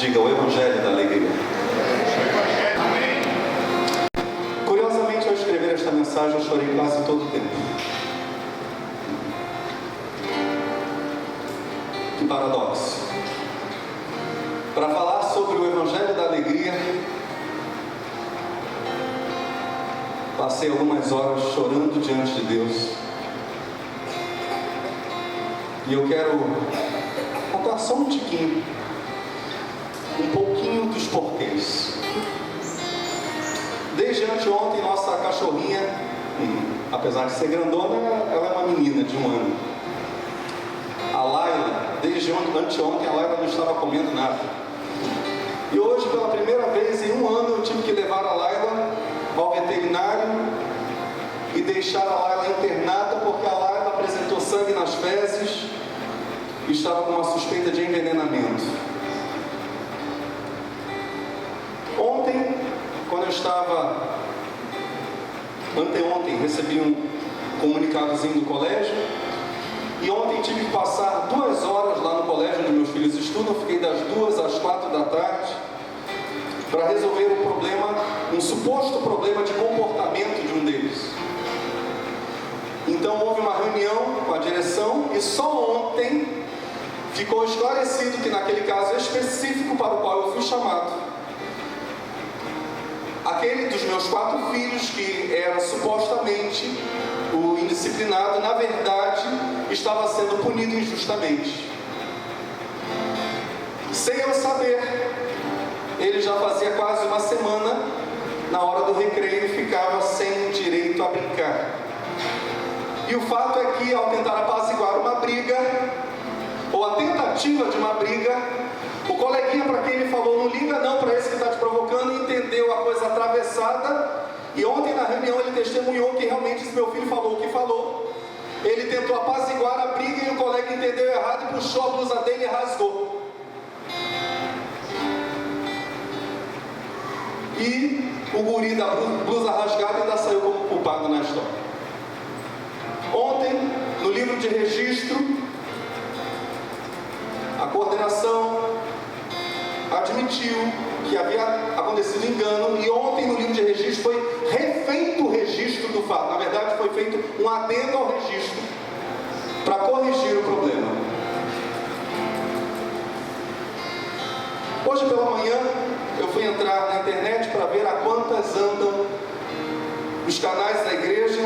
Diga o Evangelho da Alegria. Curiosamente, ao escrever esta mensagem, eu chorei quase todo o tempo. Que paradoxo. Para falar sobre o Evangelho da Alegria, passei algumas horas chorando diante de Deus. E eu quero contar só um tiquinho, um pouquinho dos porquês. Desde anteontem, nossa cachorrinha, apesar de ser grandona, ela é uma menina de 1 ano. A Laila, desde anteontem, a Laila não estava comendo nada. E hoje, pela primeira vez em 1 ano, eu tive que levar a Laila ao veterinário e deixar a Laila internada, porque a Laila apresentou sangue nas fezes e estava com uma suspeita de envenenamento. Ontem, quando eu estava, anteontem, recebi um comunicadozinho do colégio, e ontem tive que passar 2 horas lá no colégio onde meus filhos estudam. Fiquei das 2 às 4 da tarde para resolver um problema, um suposto problema de comportamento de um deles. Então houve uma reunião com a direção e só ontem ficou esclarecido que naquele caso específico para o qual eu fui chamado, aquele dos meus 4 filhos que era supostamente o indisciplinado, na verdade estava sendo punido injustamente. Sem eu saber, ele já fazia quase 1 semana, na hora do recreio, ficava sem direito a brincar. E o fato é que, ao tentar apaziguar uma briga, ou a tentativa de uma briga, o coleguinha para quem ele falou, não liga não para esse que está te provocando, entendeu a coisa atravessada. E ontem na reunião ele testemunhou que realmente esse meu filho falou o que falou. Ele tentou apaziguar a briga e o colega entendeu errado e puxou a blusa dele e rasgou. E o guri da blusa rasgada ainda saiu como culpado na história. Ontem, no livro de registro, a coordenação admitiu que havia acontecido engano, e ontem no livro de registro foi refeito o registro do fato. Na verdade, foi feito um adendo ao registro para corrigir o problema. Hoje pela manhã eu fui entrar na internet para ver a quantas andam os canais da igreja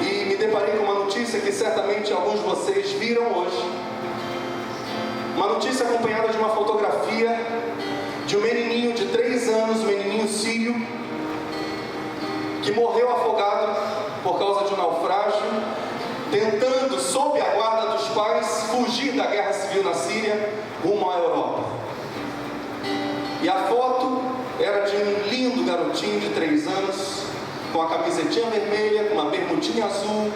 e me deparei com uma notícia que certamente alguns de vocês viram hoje. Uma notícia acompanhada de uma fotografia de um menininho de 3 anos, um menininho sírio, que morreu afogado por causa de um naufrágio, tentando, sob a guarda dos pais, fugir da guerra civil na Síria, rumo à Europa. E a foto era de um lindo garotinho de 3 anos, com a camisetinha vermelha, com uma bermudinha azul,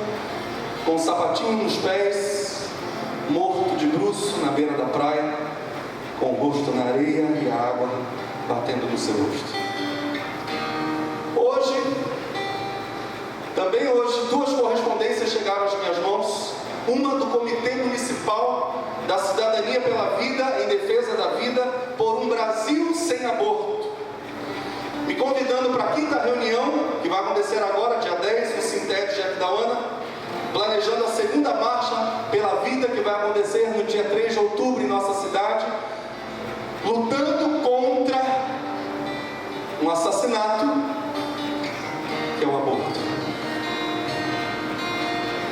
com um sapatinho nos pés, morto de bruço na beira da praia, com o rosto na areia e a água batendo no seu rosto. Também hoje, 2 correspondências chegaram às minhas mãos. Uma do Comitê Municipal da Cidadania pela Vida, em defesa da vida, por um Brasil sem aborto, me convidando para a 5ª reunião, que vai acontecer agora, dia 10, no Sinted de Aquidauana, planejando a 2ª marcha pela vida, que vai acontecer no dia 3 de outubro em nossa cidade, lutando contra um assassinato, que é o aborto.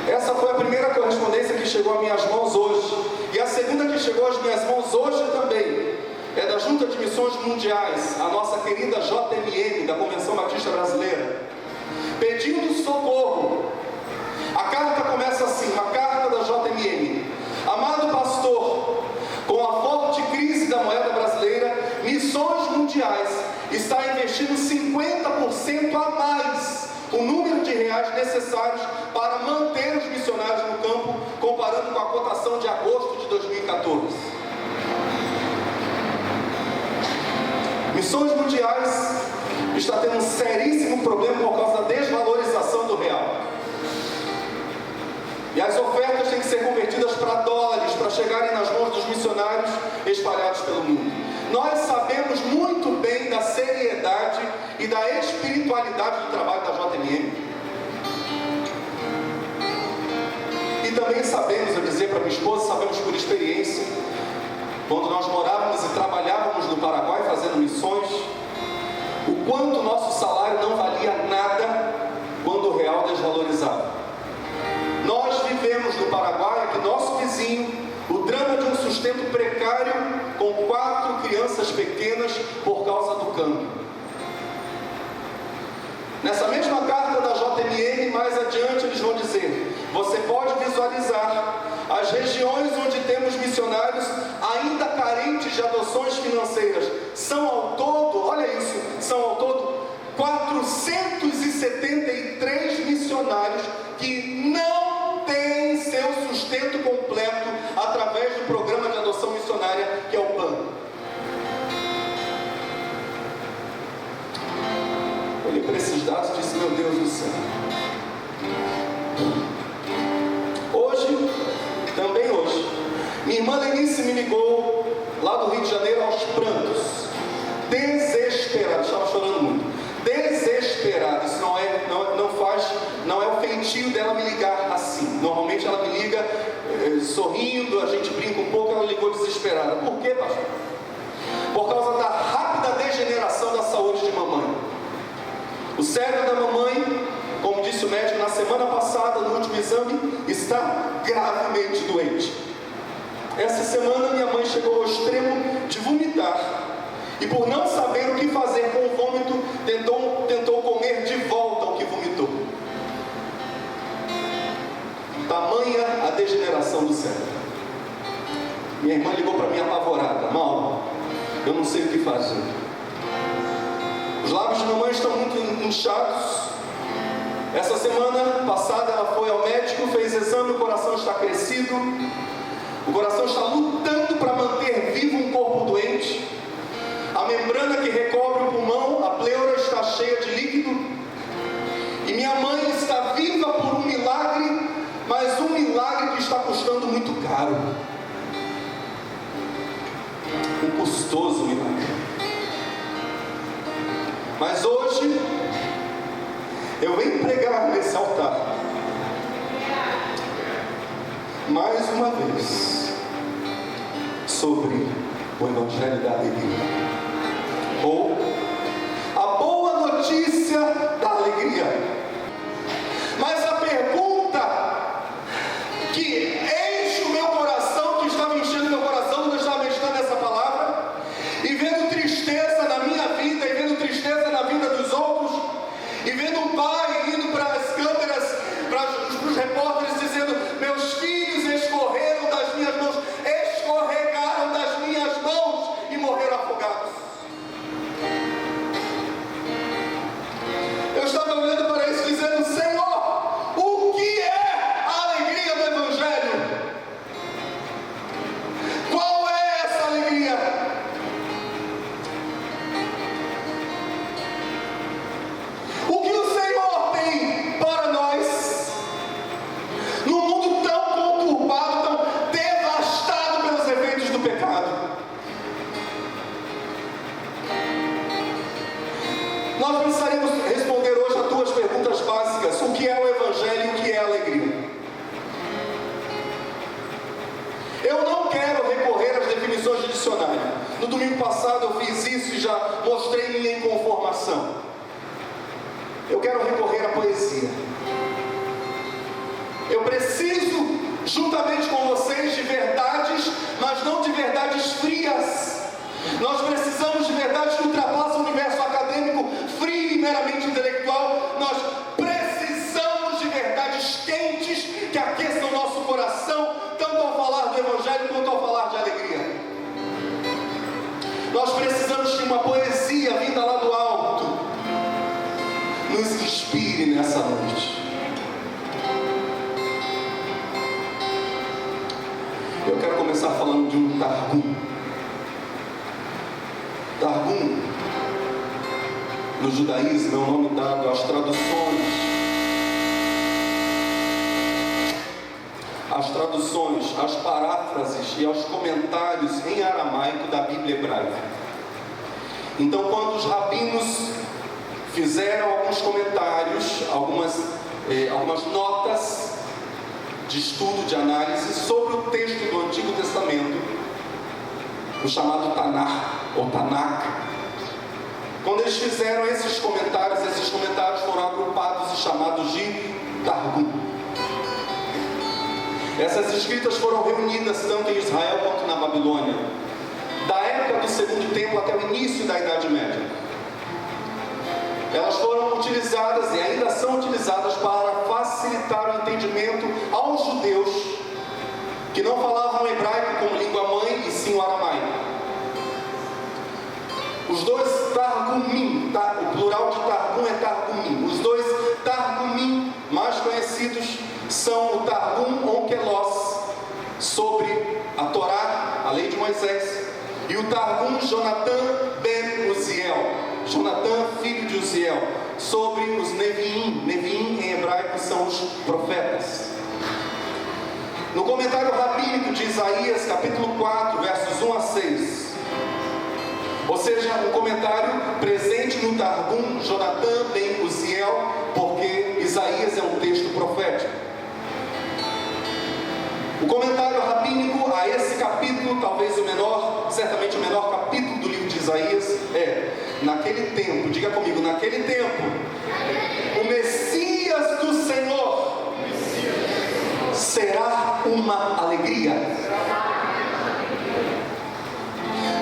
Essa foi a primeira correspondência que chegou às minhas mãos hoje. E a segunda que chegou às minhas mãos hoje também é da Junta de Missões Mundiais, a nossa querida JMM, da Convenção Batista Brasileira, pedindo socorro. A carta começa assim, uma carta da JMM. Amado pastor, com a forte crise da moeda brasileira, Missões Mundiais está investindo 50% a mais o número de reais necessários para manter os missionários no campo, comparando com a cotação de agosto de 2014. Missões Mundiais está tendo um seríssimo problema por causa da desvalorização do real. E as ofertas têm que ser convertidas para dólares, para chegarem nas mãos dos missionários, espalhados pelo mundo. Nós sabemos muito bem da seriedade e da espiritualidade do trabalho da JMM. E também sabemos, eu dizer para minha esposa, sabemos por experiência, quando nós morávamos e trabalhávamos no Paraguai fazendo missões, o quanto o nosso salário não valia nada quando o real desvalorizava. Nós vivemos no Paraguai, aqui nosso vizinho, o drama de um sustento precário com 4 crianças pequenas por causa do câmbio. Nessa mesma carta da JMM, mais adiante eles vão dizer: você pode visualizar as regiões onde temos missionários ainda carentes de adoções financeiras. São ao todo, olha isso, são ao todo 473 missionários que não têm seu sustento completo através do programa de adoção missionária que é o PAN. Olhei para esses dados e disse: meu Deus do céu. Também hoje, minha irmã Lenice me ligou lá do Rio de Janeiro aos prantos, desesperada, estava chorando muito, desesperada. Isso não é o feitio dela me ligar assim. Normalmente ela me liga sorrindo, a gente brinca um pouco. Ela ligou desesperada. Por quê, pastor? Por causa da rápida degeneração da saúde de mamãe. O cérebro da mamãe, como disse o médico na semana passada, no último exame, está gravemente doente. Essa semana minha mãe chegou ao extremo de vomitar. E por não saber o que fazer com o vômito, tentou comer de volta o que vomitou. Tamanha a degeneração do cérebro. Minha irmã ligou para mim apavorada: Mauro, eu não sei o que fazer. Os lábios de mamãe estão muito inchados. Essa semana passada ela foi ao médico, fez exame, o coração está crescido. O coração está lutando para manter vivo um corpo doente. A membrana que recobre o pulmão, a pleura, está cheia de líquido. E minha mãe está viva por um milagre, mas um milagre que está custando muito caro. Um custoso milagre. Mas hoje eu venho pregar nesse altar mais uma vez sobre o Evangelho da Alegria, ou a boa notícia da alegria. Mas a pergunta que enche o meu coração, que estava enchendo meu coração quando eu estava meditando essa palavra, e vendo tristeza na minha vida, e vendo tristeza na vida dos outros, e vendo um pai indo para as câmeras, para os repórteres, dizendo: meus filhos escorreram das minhas mãos, escorregaram das minhas mãos e morreram afogados. Eu estava olhando para isso dizendo: Senhor, o que é a alegria do Evangelho? Qual é essa alegria? O que o Senhor tem para nós num mundo tão conturbado, tão devastado pelos efeitos do pecado? Nós precisaremos responder hoje a 2 perguntas básicas: o que é o Evangelho e o que é a alegria? Eu não quero recorrer às definições de dicionário. No domingo passado eu fiz isso e já mostrei minha inconformação. Eu quero recorrer à poesia. Eu preciso, juntamente com vocês, de verdades, mas não de verdades frias. Nós precisamos de verdades que ultrapassam o universo acadêmico, frio e meramente intelectual. Nós precisamos de verdades quentes que aqueçam o nosso coração, tanto ao falar do Evangelho quanto ao falar de alegria. Nós precisamos de uma poesia vinda lá do alto, nos inspire nessa noite. Eu quero começar falando de um Targum. Targum, no judaísmo, é o nome dado às às traduções, às paráfrases e aos comentários em aramaico da Bíblia hebraica. Então, quando os rabinos fizeram alguns comentários, algumas notas de estudo, de análise sobre o texto do Antigo Testamento, o chamado Tanar, ou Tanakh, quando eles fizeram esses comentários foram agrupados e chamados de Targum. Essas escritas foram reunidas tanto em Israel quanto na Babilônia, da época do Segundo Templo até o início da Idade Média. Elas foram utilizadas e ainda são utilizadas para facilitar o entendimento aos judeus que não falavam hebraico como língua mãe e sim o aramaico. Os dois Targumim, o plural de Targum é Targumim. Os dois Targumim mais conhecidos são o Targum Onkelos, sobre a Torá, a lei de Moisés, e o Targum Jonathan ben Uziel, Jonatã, filho de Uziel, sobre os Neviim. Neviim em hebraico são os profetas. No comentário rabínico de Isaías, capítulo 4, versos 1 a 6, ou seja, um comentário presente no Targum Jonatã ben Uziel, porque Isaías é um texto profético. O comentário rabínico a esse capítulo, talvez o menor, certamente o menor capítulo do livro de Isaías, é: naquele tempo, diga comigo, naquele tempo, o Messias do Senhor será uma alegria.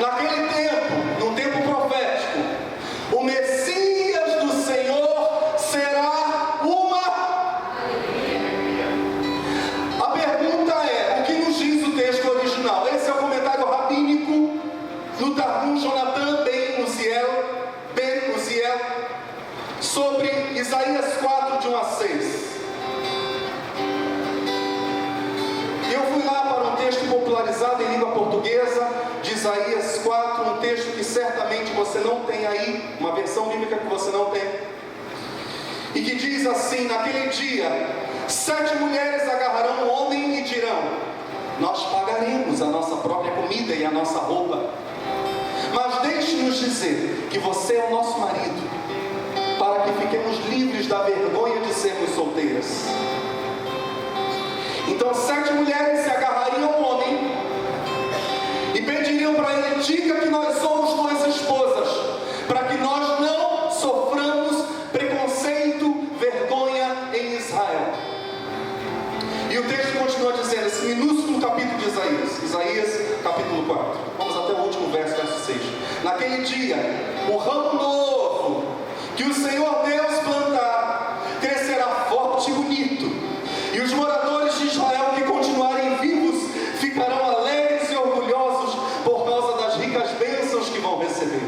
Naquele tempo, num tempo profético, o Messias do Senhor será uma alegria. A pergunta é: o que nos diz o texto original? Esse é o comentário rabínico no Targum Jonatã ben Uziel, sobre Isaías 4, de 1 a 6. Eu fui lá para um texto popularizado em língua portuguesa de Isaías 4, um texto que certamente você não tem aí, uma versão bíblica que você não tem, e que diz assim: naquele dia, 7 mulheres agarrarão um homem e dirão: nós pagaremos a nossa própria comida e a nossa roupa, mas deixe-nos dizer que você é o nosso marido, para que fiquemos livres da vergonha de sermos solteiras. Então 7 mulheres se agarrariam a um homem e pediriam para ele: diga que nós somos tuas esposas, para que nós não soframos preconceito, vergonha em Israel. E o texto continua dizendo, esse minúsculo capítulo de Isaías capítulo 4. Vamos até o último verso, verso 6. Naquele dia, o ramo novo que o Senhor Deus plantar crescerá forte e bonito, e os moradores de Israel que continuarem vivos ficarão alegres e orgulhosos por causa das ricas bênçãos que vão receber.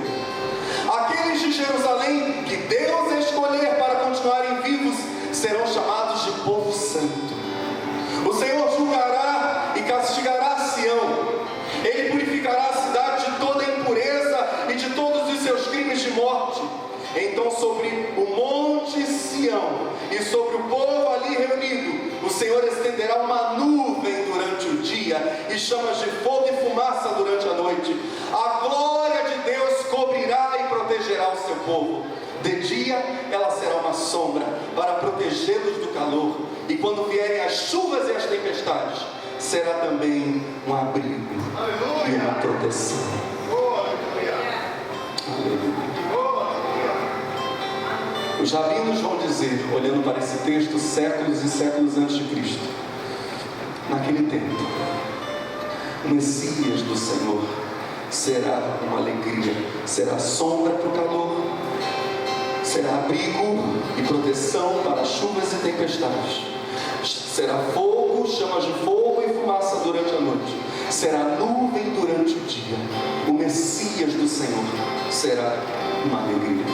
Aqueles de Jerusalém que Deus escolher para continuarem vivos serão chamados de povo santo. O Senhor julgará e castigará Sião. Ele purificará a cidade de toda impureza e de todos os seus crimes de morte. Então sobre o monte Sião e sobre o povo ali reunido, o Senhor estenderá uma nuvem durante o dia e chamas de fogo e fumaça durante a noite. A glória de Deus cobrirá e protegerá o seu povo. De dia ela será uma sombra para protegê-los do calor, e quando vierem as chuvas e as tempestades, será também um abrigo e uma proteção. Aleluia. Os rabinos vão dizer, olhando para esse texto, séculos e séculos antes de Cristo: naquele tempo, o Messias do Senhor será uma alegria, será sombra para o calor, será abrigo e proteção para chuvas e tempestades, será fogo, chamas de fogo e fumaça durante a noite, será nuvem durante o dia. O Messias do Senhor será uma alegria.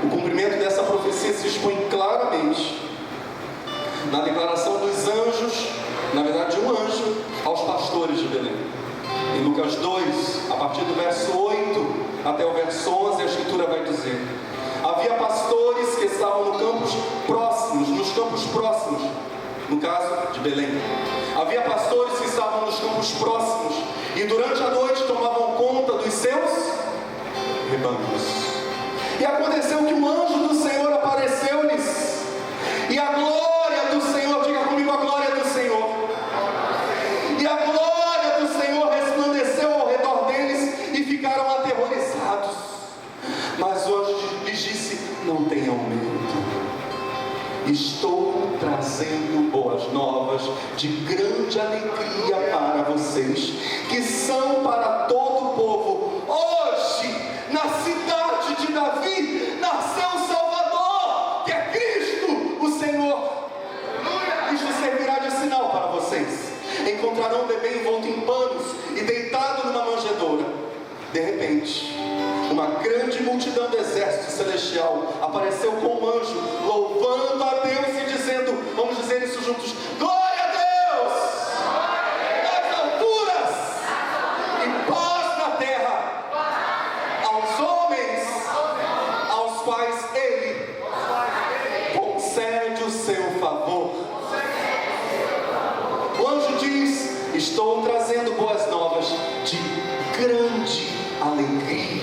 O cumprimento dessa profecia se expõe claramente na declaração dos anjos, na verdade de um anjo, aos pastores de Belém. Em Lucas 2, a partir do verso 8 até o verso 11, a Escritura vai dizer: havia pastores que estavam nos campos próximos, no caso de Belém. Havia pastores que estavam nos campos próximos e durante a noite tomavam conta dos seus rebanhos. E aconteceu que um anjo do Senhor apareceu-lhes, e a glória do Senhor, diga comigo, a glória do Senhor, e a glória do Senhor resplandeceu ao redor deles e ficaram aterrorizados. Mas o anjo lhes disse: não tenham medo, estou trazendo boas novas de grande alegria para vocês, que são para todo o povo. Hoje, na cidade de Davi, nasceu o Salvador, que é Cristo, o Senhor. Isto servirá de sinal para vocês: encontrarão um bebê envolto em panos e deitado numa manjedoura. De repente, uma grande multidão do exército celestial apareceu com um anjo, louvando a Deus e dizendo, vamos dizer isso juntos: glória a Deus nas alturas e paz na terra aos homens aos quais Ele concede o seu favor. O anjo diz: estou trazendo boas novas de grande alegria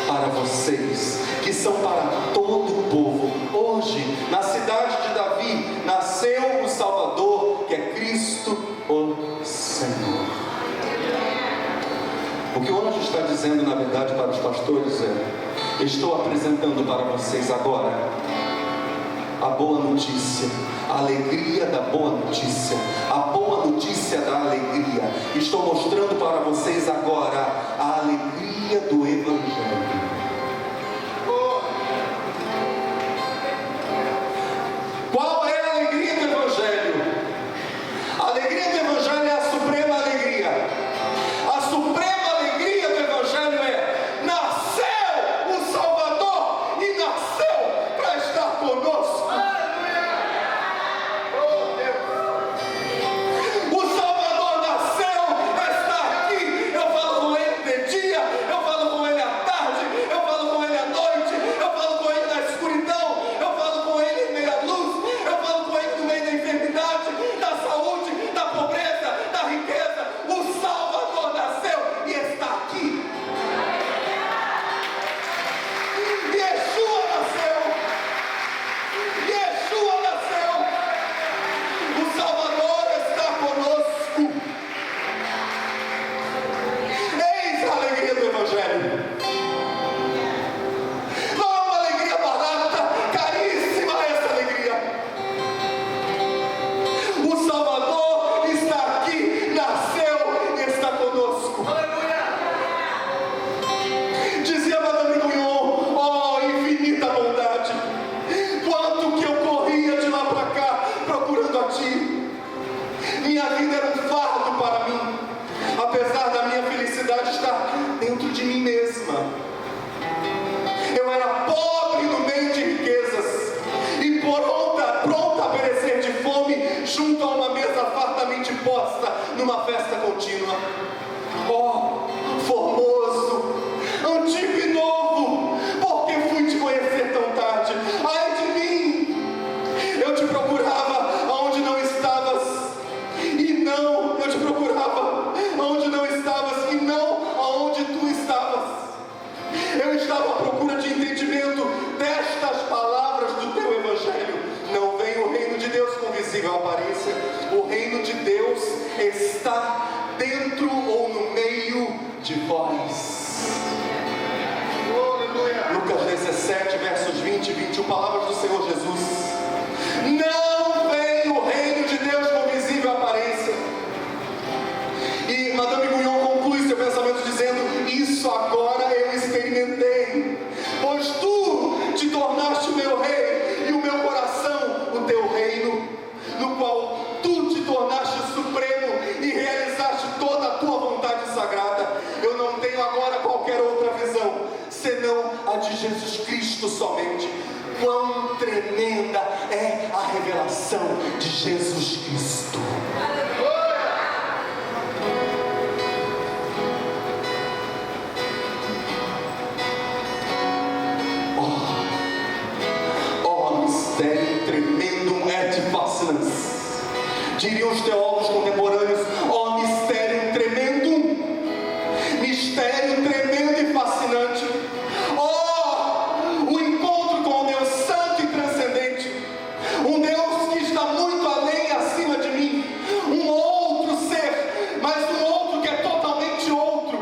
para vocês, que são para todo o povo. Hoje, na cidade de Davi, nasceu o Salvador, que é Cristo o Senhor. O que o anjo está dizendo, na verdade, para os pastores é: estou apresentando para vocês agora a boa notícia, a alegria da boa notícia, a boa notícia da alegria. Estou mostrando para vocês agora a alegria do Evangelho. Qual é a alegria do Evangelho? A alegria do Evangelho é a suprema alegria. A suprema alegria do Evangelho é: nasceu o Salvador e nasceu para estar conosco. Junto a uma mesa fartamente posta numa festa contínua. Oh, formoso, antigo e novo, por que fui te conhecer tão tarde? Ai de mim, eu te procurava aonde não estavas, e não, eu te procurava aonde não estavas, e não aonde tu estavas. Eu estava à procura de entendimento destas palavras do teu Evangelho. Não vem o reino de Deus com visível aparência. O reino de Deus está dentro ou no meio de vós. Lucas 17, versos 20 e 21, palavras do Senhor Jesus. Não vem o reino de Deus com visível aparência. E Madame Guyon conclui seu pensamento dizendo: isso agora eu experimentei, pois tu te tornaste meu rei, e o meu coração o teu reino, no qual tu te tornaste supremo e realizaste toda a tua vontade sagrada. Eu não tenho agora qualquer outra visão, senão a de Jesus Cristo somente. Quão tremenda é a revelação de Jesus Cristo! Mistério tremendum et fascinans. Diriam os teólogos contemporâneos: ó, mistério tremendo e fascinante. Ó, o encontro com o Deus santo e transcendente, um Deus que está muito além e acima de mim, um outro ser, mas um outro que é totalmente outro,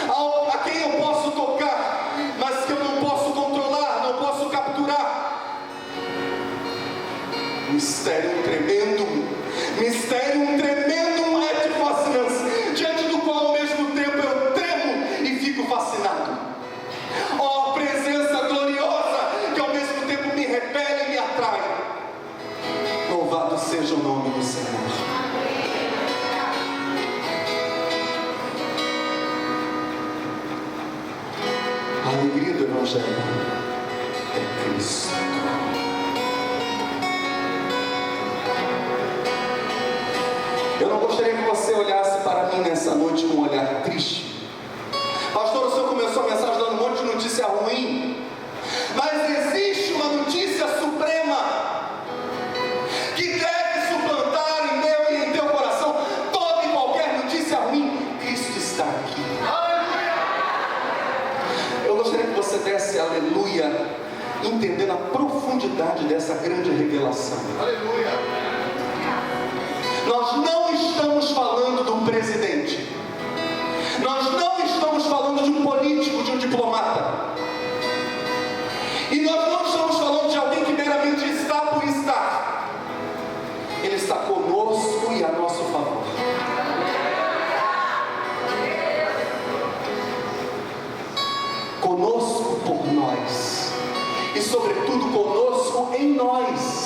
a quem eu posso tocar, mas que eu não posso controlar, não posso capturar. Mistério tremendo é de fascinância, diante do qual ao mesmo tempo eu tremo e fico fascinado. Ó, presença gloriosa que ao mesmo tempo me repele e me atrai. Louvado seja o nome do Senhor. A alegria do Evangelho é Cristo. Eu não gostaria que você olhasse para mim nessa noite com um olhar triste. Pastor, o senhor começou a mensagem dando um monte de notícia ruim, mas existe uma notícia suprema que deve suplantar em meu e em teu coração toda e qualquer notícia ruim. Cristo está aqui. Eu gostaria que você desse aleluia, entendendo a profundidade dessa grande revelação. Aleluia. Nós não estamos falando de um presidente, nós não estamos falando de um político, de um diplomata, e nós não estamos falando de alguém que meramente está por estar. Ele está conosco e a nosso favor. Conosco por nós, e sobretudo conosco em nós,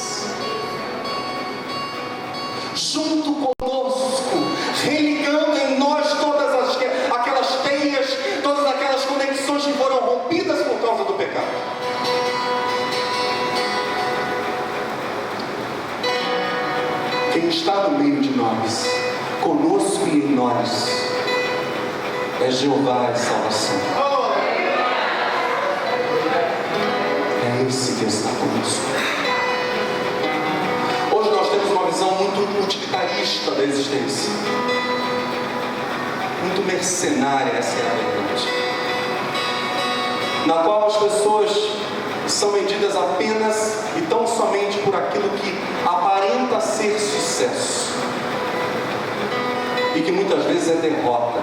junto conosco, religando em nós todas aquelas teias, todas aquelas conexões que foram rompidas por causa do pecado. Quem está no meio de nós, conosco e em nós, é Jeová a salvação. É esse que está conosco. Hoje nós temos uma visão muito utilitarista da existência, muito mercenária, essa é a verdade, na qual as pessoas são medidas apenas e tão somente por aquilo que aparenta ser sucesso e que muitas vezes é derrota.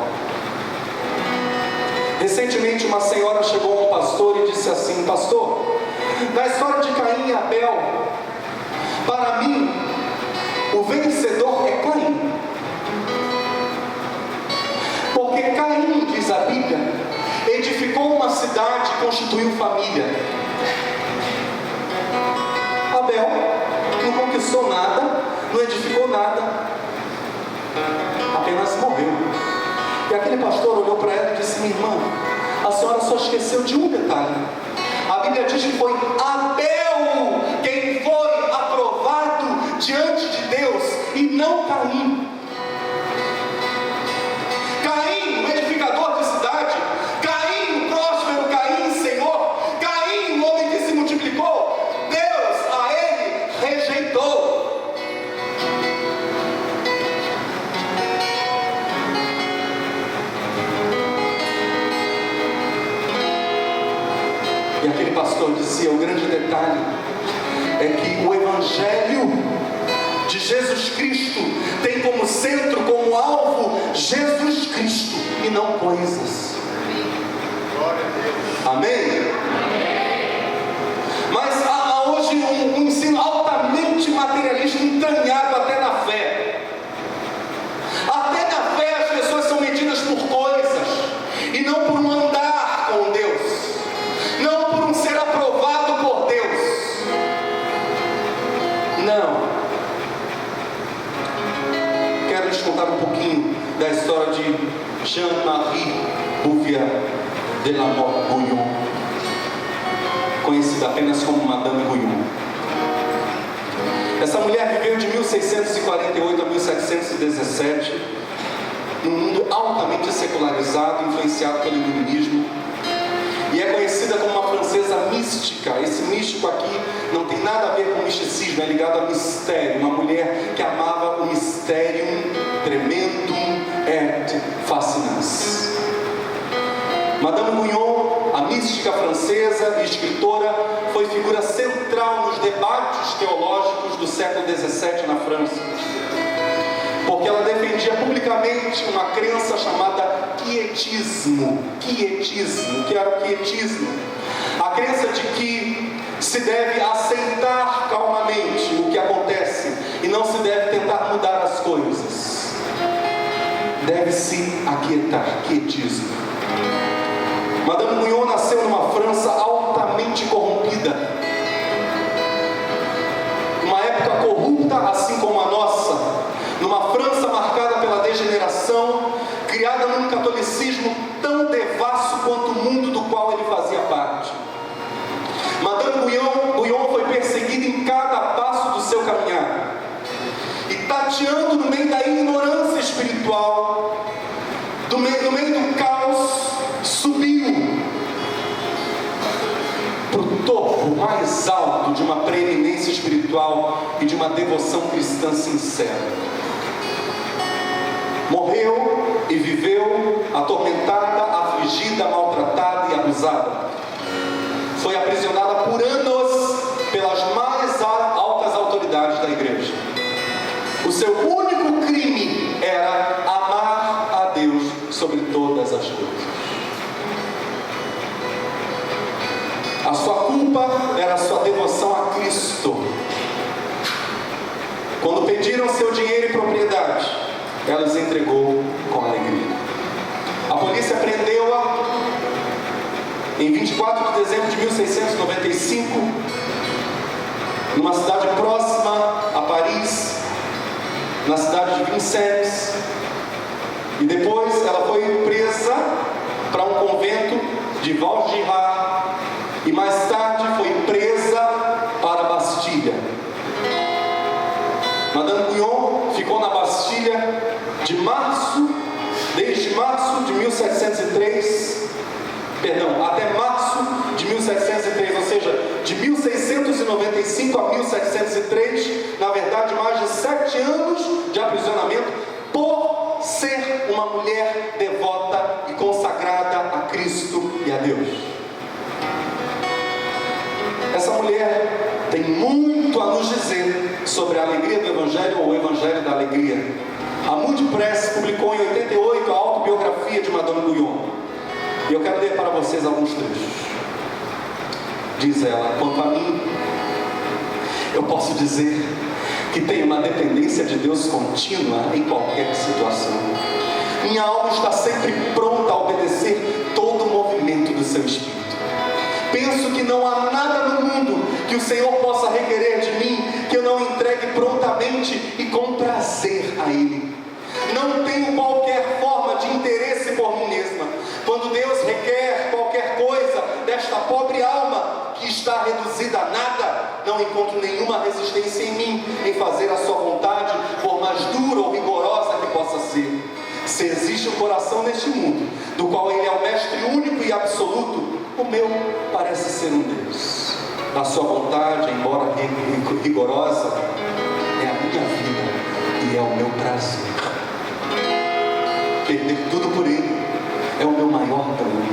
Recentemente uma senhora chegou a um pastor e disse assim: pastor, na história de Caim e Abel, para mim, o vencedor é Caim. Porque Caim, diz a Bíblia, edificou uma cidade e constituiu família. Abel não conquistou nada, não edificou nada, apenas morreu. E aquele pastor olhou para ela e disse: minha irmã, a senhora só esqueceu de um detalhe. A Bíblia diz que foi Abel quem foi aprovado diante de Deus e não Caim. Caim, o edificador de cidade, Caim, o próspero, Caim, Senhor, Caim, o homem que se multiplicou, Deus a ele rejeitou. E aquele pastor dizia: o grande detalhe é que o Evangelho de Jesus Cristo tem como centro, como alvo, Jesus Cristo e não coisas. Glória a Deus. Amém? Mas há hoje um ensino altamente materialista, entranhado até na fé. Até na fé as pessoas são medidas por coisas e não por um andar com Deus, não por um ser aprovado por Deus. Não. Quero lhes contar um pouquinho da história de Jean-Marie Bouvier de la Mort Guyon, conhecida apenas como Madame Guyon. Essa mulher viveu de 1648 a 1717, num mundo altamente secularizado, influenciado pelo iluminismo, e é conhecida como uma francesa mística. Esse místico aqui não tem nada a ver com misticismo, é ligado a mistério. Uma mulher que amava o Mysterium Tremendum et Fascinans. Madame Guyon, a mística francesa e escritora, foi figura central nos debates teológicos do século XVII na França, porque ela defendia publicamente uma crença chamada quietismo. Quietismo, que era o quietismo? A crença de que se deve aceitar calmamente o que acontece e não se deve tentar mudar as coisas. Deve-se aquietar, quietismo. Madame Guyon nasceu numa França altamente corrompida, uma época corrupta assim como a nossa, numa França marcada pela degeneração, criada num catolicismo tão devasso quanto o mundo do qual ele fazia parte. Madame Guyon foi perseguida em cada passo do seu caminhar, e tateando no meio da ignorância espiritual, no meio do caos, subiu para o topo mais alto de uma preeminência espiritual e de uma devoção cristã sincera. Morreu e viveu atormentada, afligida, maltratada e abusada. Foi aprisionada por anos pelas mais altas autoridades da igreja. O seu único crime era amar a Deus sobre todas as coisas. A sua culpa era a sua devoção a Cristo. Quando pediram seu dinheiro e propriedade, ela os entregou com alegria. A polícia prendeu-a em 24 de dezembro de 1695, numa cidade próxima a Paris, na cidade de Vincennes. E depois ela foi presa para um convento de Vaugirard, e mais tarde foi presa para a Bastilha. Madame Guyon ficou na Bastilha desde março de 1703, até março de 1703, ou seja, de 1695 a 1703, na verdade mais de 7 anos de aprisionamento, por ser uma mulher devota e consagrada a Cristo e a Deus. Essa mulher tem muito a nos dizer sobre a alegria do Evangelho, ou o Evangelho da Alegria. A Moody Press publicou em 88 a autobiografia de Madame Guyon, e eu quero ler para vocês alguns trechos. Diz ela: quanto a mim, eu posso dizer que tenho uma dependência de Deus contínua em qualquer situação. Minha alma está sempre pronta a obedecer todo o movimento do seu espírito. Penso que não há nada no mundo que o Senhor possa requerer de mim que eu não entregue prontamente e com prazer a Ele. Não tenho qualquer forma de interesse por mim mesma. Quando Deus requer qualquer coisa desta pobre alma que está reduzida a nada, não encontro nenhuma resistência em mim em fazer a sua vontade, por mais dura ou rigorosa que possa ser. Se existe um coração neste mundo, do qual Ele é o mestre único e absoluto, o meu parece ser um Deus. A sua vontade, embora rigorosa, é a minha vida e é o meu prazer. Perder tudo por Ele é o meu maior dano,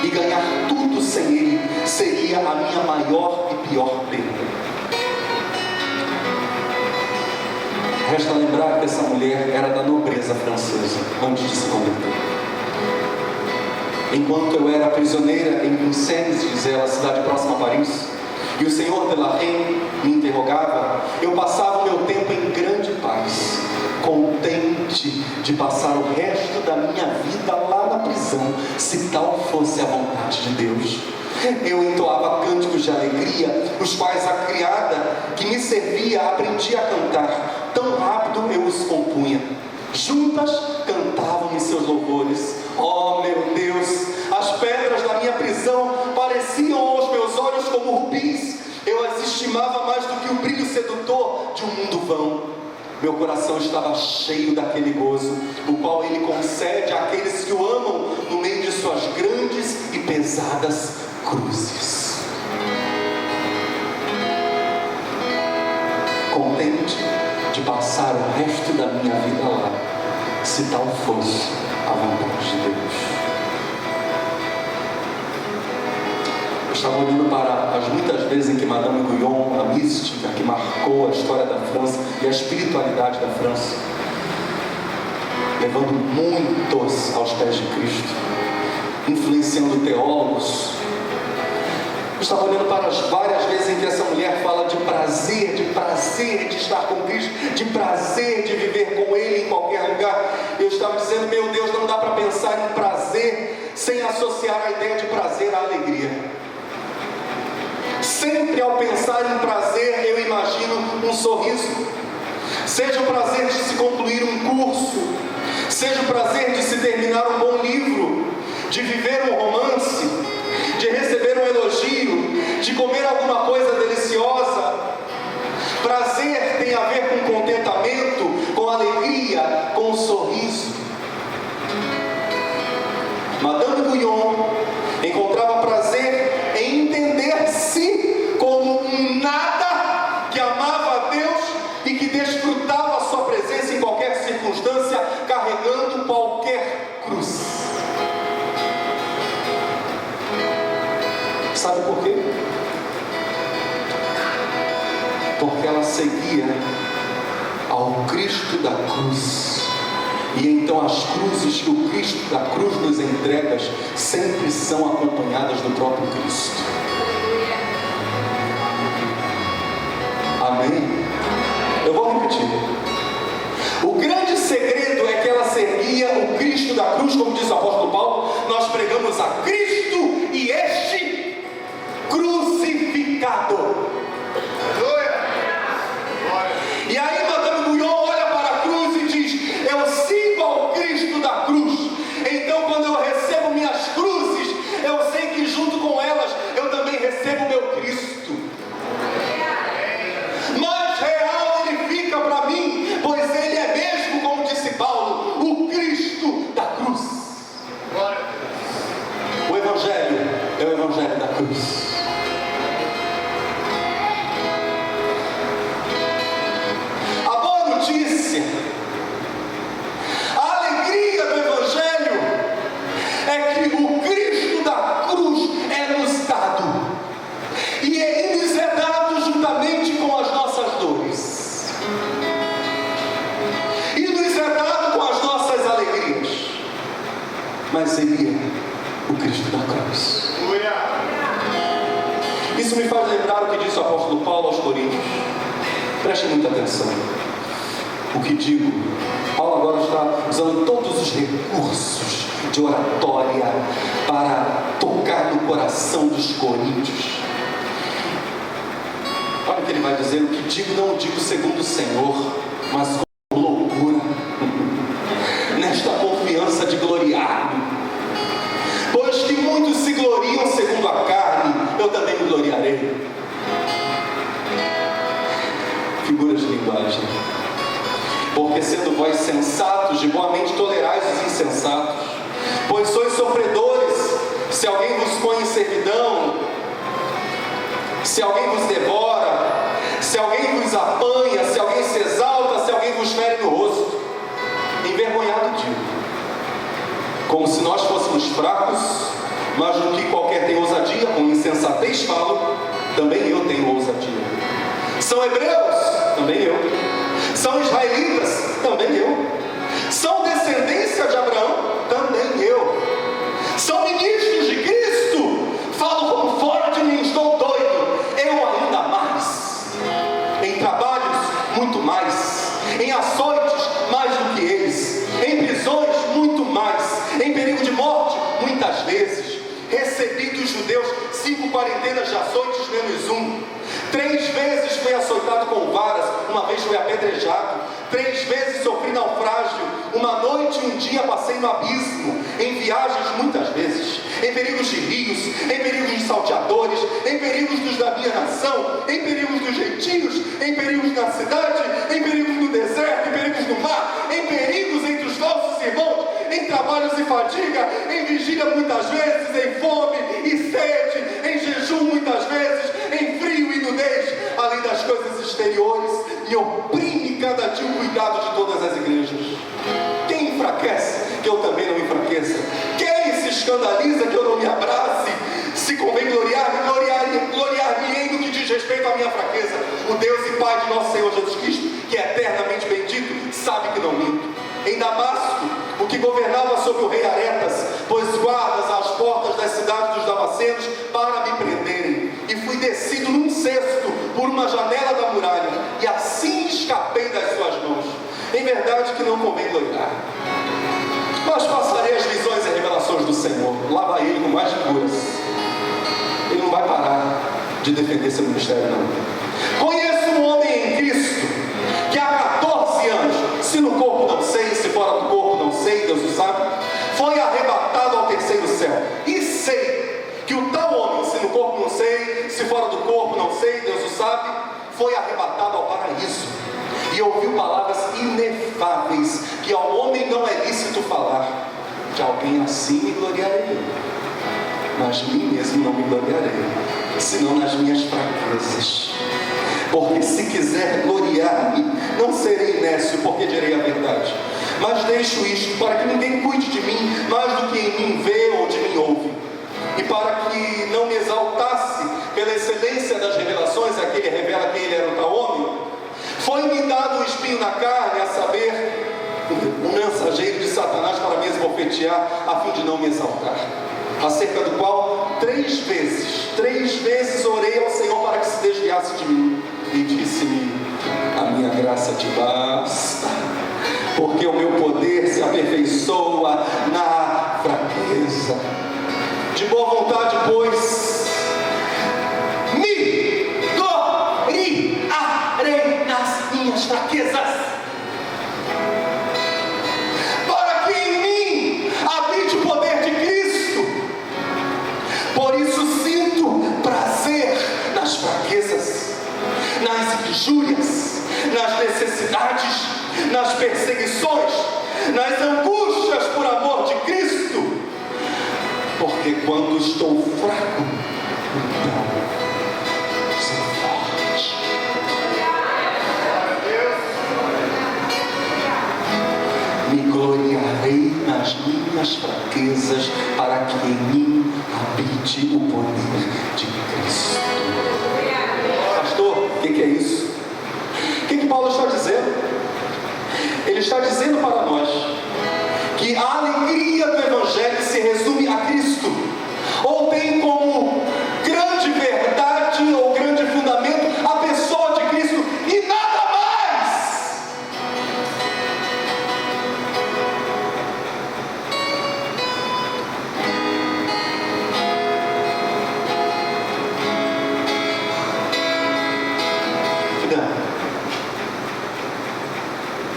e ganhar tudo sem Ele seria a minha maior e pior perda. Resta lembrar que essa mulher era da nobreza francesa antes de se converter. Enquanto eu era prisioneira em Vincennes, diz ela, cidade próxima a Paris, e o senhor de la Reine me interrogava, eu passava o meu tempo em grande paz, contente de passar o resto da minha vida lá na prisão, se tal fosse a vontade de Deus. Eu entoava cânticos de alegria, os quais a criada que me servia aprendia a cantar. Tão rápido eu os compunha. Juntas cantavam-me seus louvores. Oh meu Deus, as pedras da minha prisão pareciam aos meus olhos como rubis. Eu as estimava mais do que o brilho sedutor de um mundo vão. Meu coração estava cheio daquele gozo, o qual Ele concede àqueles que o amam no meio de suas grandes e pesadas pesadas cruzes. Contente de passar o resto da minha vida lá, se tal fosse a vontade de Deus. Eu estava olhando para as muitas vezes em que Madame Guyon, a mística que marcou a história da França e a espiritualidade da França, levando muitos aos pés de Cristo, influenciando teólogos. Eu estava olhando para as várias vezes em que essa mulher fala de prazer de estar com Cristo, de prazer de viver com Ele em qualquer lugar. Eu estava dizendo, meu Deus, não dá para pensar em prazer sem associar a ideia de prazer à alegria. Sempre ao pensar em prazer, eu imagino um sorriso. Seja o prazer de se concluir um curso, seja o prazer de se terminar um bom livro, de viver um romance, de receber um elogio, de comer alguma coisa deliciosa. Prazer tem a ver com contentamento, com alegria, com um sorriso. Madame Guyon encontrava prazer em entender-se como um nada que amava a Deus e que desfrutava a sua presença em qualquer circunstância, carregando qualquer cruz. Sabe por quê? Porque ela seguia ao Cristo da cruz. E então as cruzes que o Cristo da cruz nos entrega sempre são acompanhadas do próprio Cristo. Amém? Eu vou repetir. O grande segredo é que ela seguia o Cristo da cruz, como diz o apóstolo Paulo. Nós pregamos a Cristo e este crucificado. E aí Madame Guyon olha para a cruz e diz: eu sigo ao Cristo da cruz. Então quando eu recebo minhas cruzes, eu sei que junto com elas eu também recebo o meu Cristo. Mais real ele fica para mim, pois ele é mesmo, como disse Paulo, o Cristo da cruz. O Evangelho é o Evangelho da cruz. A alegria do Evangelho é que o Cristo da cruz é nos dado, e ele nos é dado juntamente com as nossas dores, e nos é dado com as nossas alegrias, mas ele é o Cristo da cruz. Isso me faz lembrar o que disse o apóstolo Paulo aos Coríntios. Preste muita atenção. O que digo, Paulo agora está usando todos os recursos de oratória para tocar no coração dos coríntios. Olha o que ele vai dizer: o que digo não digo segundo o Senhor, mas com loucura, nesta confiança de gloriar-me, pois que muitos se gloriam segundo a carne, eu também me gloriarei. Figuras de linguagem. Porque sendo vós sensatos, de boa mente tolerais os insensatos, pois sois sofredores, se alguém vos põe em servidão, se alguém vos devora, se alguém vos apanha, se alguém se exalta, se alguém vos fere no rosto. Envergonhado digo, como se nós fôssemos fracos, mas no que qualquer tem ousadia, com insensatez falo, também eu tenho ousadia. São hebreus? Também eu. São israelitas? Também eu. São descendência de Abraão? Também eu. São ministros de Cristo? Falo como fora de mim, estou doido. Eu ainda mais. Em trabalhos, muito mais. Em açoites, mais do que eles. Em prisões, muito mais. Em perigo de morte, muitas vezes. Recebi dos judeus 5 quarentenas de açoites menos 1. 3 vezes fui açoitado com varas, uma vez fui apedrejado, 3 vezes sofri naufrágio, uma noite e um dia passei no abismo, em viagens muitas vezes, em perigos de rios, em perigos de salteadores, em perigos dos da minha nação, em perigos dos gentios, em perigos na cidade, em perigos no deserto, em perigos no mar, em perigos entre os falsos irmãos, em em trabalhos e fadiga, em vigília muitas vezes, em fome e sede, em jejum muitas vezes, em frio e nudez, além das coisas exteriores, e oprime cada dia o cuidado de todas as igrejas. Quem enfraquece, que eu também não enfraqueça? Quem se escandaliza, que eu não me abrace? Se convém gloriar-me-ei no que diz respeito à minha fraqueza. O Deus e Pai de nosso Senhor Jesus Cristo, que é eternamente bendito, sabe que não minto. Em Damasco, o que governava sobre o rei Aretas pôs guardas às portas das cidades dos damascenos para me prenderem, e fui descido num cesto por uma janela da muralha, e assim escapei das suas mãos. Em verdade que não convém gloriar, mas passarei as visões e revelações do Senhor. Lá vai ele com mais figuras. Ele não vai parar de defender seu ministério, não. Conheço um homem em Cristo que há 14 anos, se no corpo não sei, se fora do corpo não sei, Deus o sabe, foi arrebatado ao terceiro céu. E sei que o tal homem, se no corpo não sei, se fora do corpo não sei, Deus o sabe, foi arrebatado ao paraíso. E ouviu palavras inefáveis, que ao homem não é lícito falar. De alguém assim me gloriarei, mas de mim mesmo não me gloriarei, senão nas minhas fraquezas. Porque se quiser gloriar-me, não serei nécio, porque direi a verdade. Mas deixo isto, para que ninguém cuide de mim mais do que em mim vê ou de mim ouve. E para que não me exaltasse pela excelência das revelações, a que ele revela que ele era o tal homem, foi-me dado um espinho na carne, a saber, um mensageiro de Satanás para me esbofetear, a fim de não me exaltar. Acerca do qual 3 vezes orei ao Senhor para que se desviasse de mim, e disse-me: a minha graça te basta, porque o meu poder se aperfeiçoa na fraqueza. De boa vontade, pois, me gloriarei nas minhas fraquezas, para que em mim habite o poder de Cristo. Por isso sinto prazer nas fraquezas, nas injúrias, nas necessidades, nas perseguições, nas angústias por amor de Cristo. Porque quando estou fraco, então sou forte. Me gloriarei nas minhas fraquezas, para que em mim habite o poder de Cristo. Pastor, o que é isso? O que Paulo está dizendo? Ele está dizendo para nós que a alegria do Evangelho se resume a Cristo, ou tem como grande verdade ou grande fundamento a pessoa de Cristo e nada mais.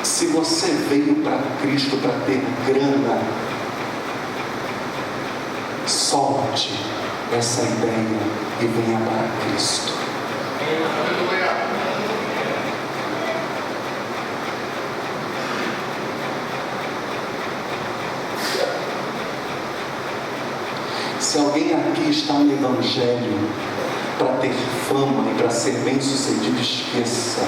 Se você veio para Cristo para ter grana, solte essa ideia e venha para Cristo. Se alguém aqui está no Evangelho para ter fama e para ser bem sucedido, esqueça.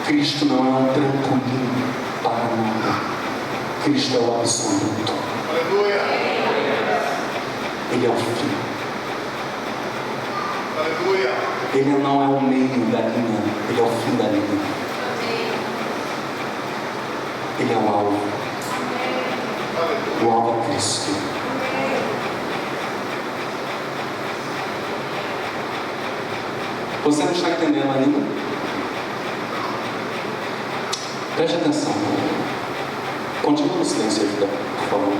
Cristo não é um trampolim para nada. Cristo é o absoluto. Aleluia. Ele é o fim. Aleluia. Ele não é o meio da linha, ele é o fim da linha. Ele é o alvo. O alvo é Cristo. Você não está entendendo ainda? Preste atenção. Continua no silêncio aí, por favor.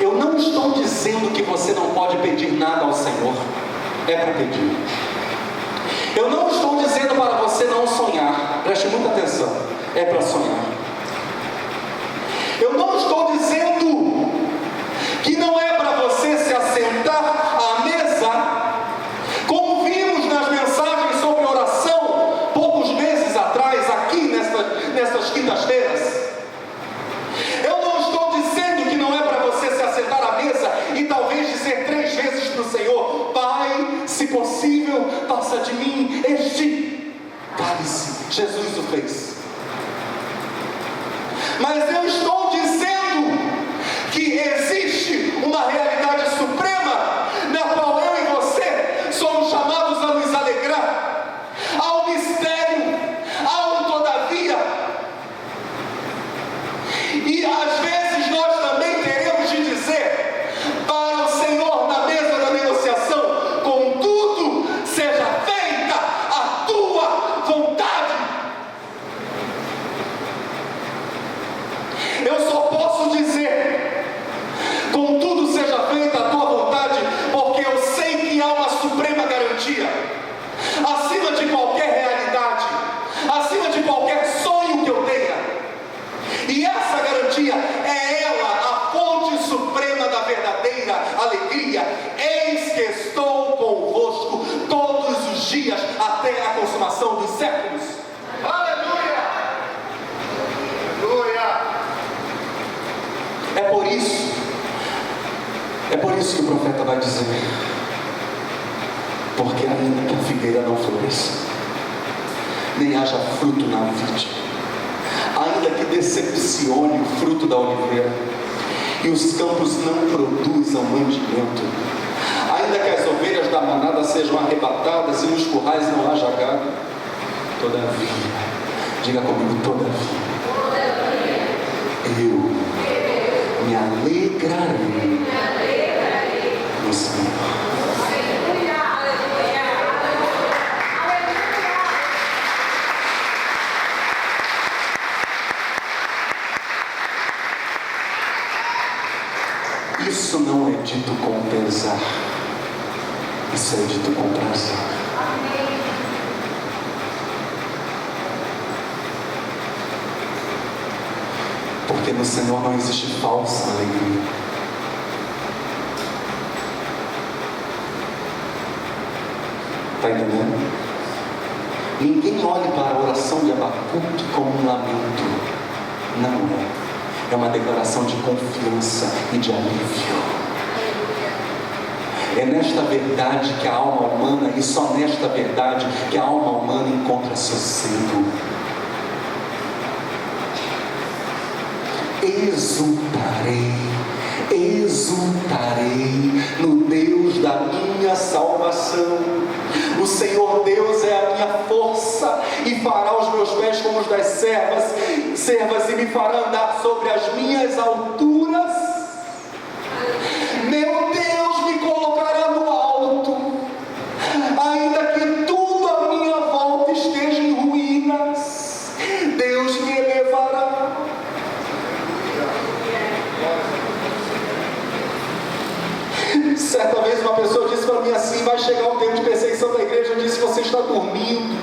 Eu não estou dizendo que você não pode pedir nada ao Senhor. É para pedir. Eu não estou dizendo para você não sonhar. Preste muita atenção. É para sonhar. Eu não estou dizendo que não é para você se assentar à mesa, como vimos nas mensagens sobre oração poucos meses atrás aqui nesta possível, passa de mim este cálice. Jesus o fez. Mas eu estou dizendo que existe uma realidade suprema na qual eu e você somos chamados a nos alegrar. Há um mistério, há um todavia. E às vezes nós também teremos de dizer para o Senhor na mesa da negociação: contudo, seja feita a tua vontade. Eu só posso dizer: contudo, seja feita a tua vontade, porque eu sei que há uma suprema garantia acima de qualquer realidade, acima de qualquer sonho que eu tenha. E essa garantia é ela, a fonte suprema da verdadeira alegria. Eis que estou convosco todos os dias até a consumação dos séculos. Aleluia! Aleluia! É por isso que o profeta vai dizer: porque ainda que a figueira não floresça, nem haja fruto na vide, ainda que decepcione o fruto da oliveira, e os campos não produzam mantimento, ainda que as ovelhas da manada sejam arrebatadas e nos currais não haja gado, todavia, diga comigo, todavia, eu me alegrarei no Senhor. Isso não é dito com pesar, isso é dito com prazer. Porque no Senhor não existe falsa alegria. Está entendendo? Ninguém olhe para a oração de Abacuque como um lamento. Não é. É uma declaração de confiança e de alívio. É nesta verdade que a alma humana, e só nesta verdade, que a alma humana encontra sossego. Exultarei no Deus da minha salvação. O Senhor Deus é a minha força, e fará os meus pés como os das servas, e me fará andar sobre as minhas alturas. Meu Deus me colocará no alto, ainda que tudo à minha volta esteja em ruínas, Deus me elevará. Certa vez uma pessoa disse para mim assim: vai chegar um tempo de perseguição da igreja. Eu disse: você está dormindo,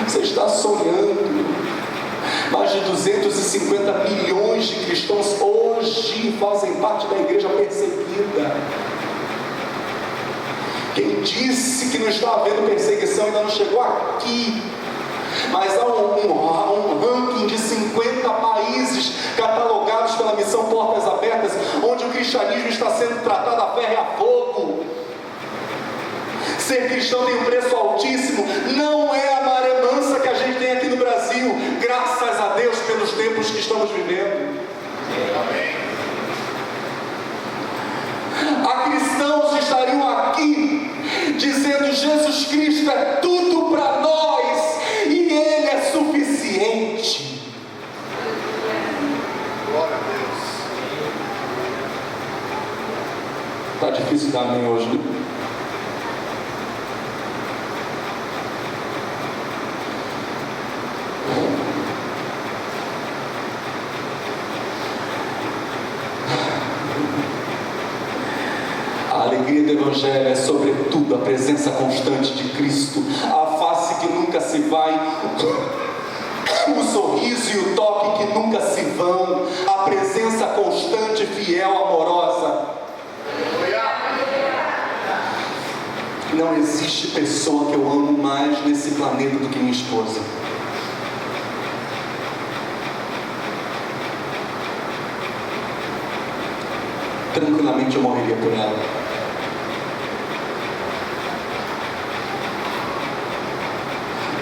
você está sonhando. Mais de 250 milhões de cristãos hoje fazem parte da igreja perseguida. Quem disse que não está havendo perseguição ainda não chegou aqui. Mas há um ranking de 50 países catalogados pela missão Portas Abertas, onde o cristianismo está sendo tratado a ferro e a fogo. Ser cristão tem um preço altíssimo. Não é a maré mansa que a gente tem aqui no Brasil, graças a Deus pelos tempos que estamos vivendo. Amém. Há cristãos que estariam aqui dizendo: Jesus Cristo é tudo para nós e Ele é suficiente. Glória a Deus. Está difícil dar amém hoje, né? A alegria do Evangelho é sobretudo a presença constante de Cristo, a face que nunca se vai, o sorriso e o toque que nunca se vão, a presença constante, fiel, amorosa. Não existe pessoa que eu amo mais nesse planeta do que minha esposa. tranquilamente eu morreria por ela.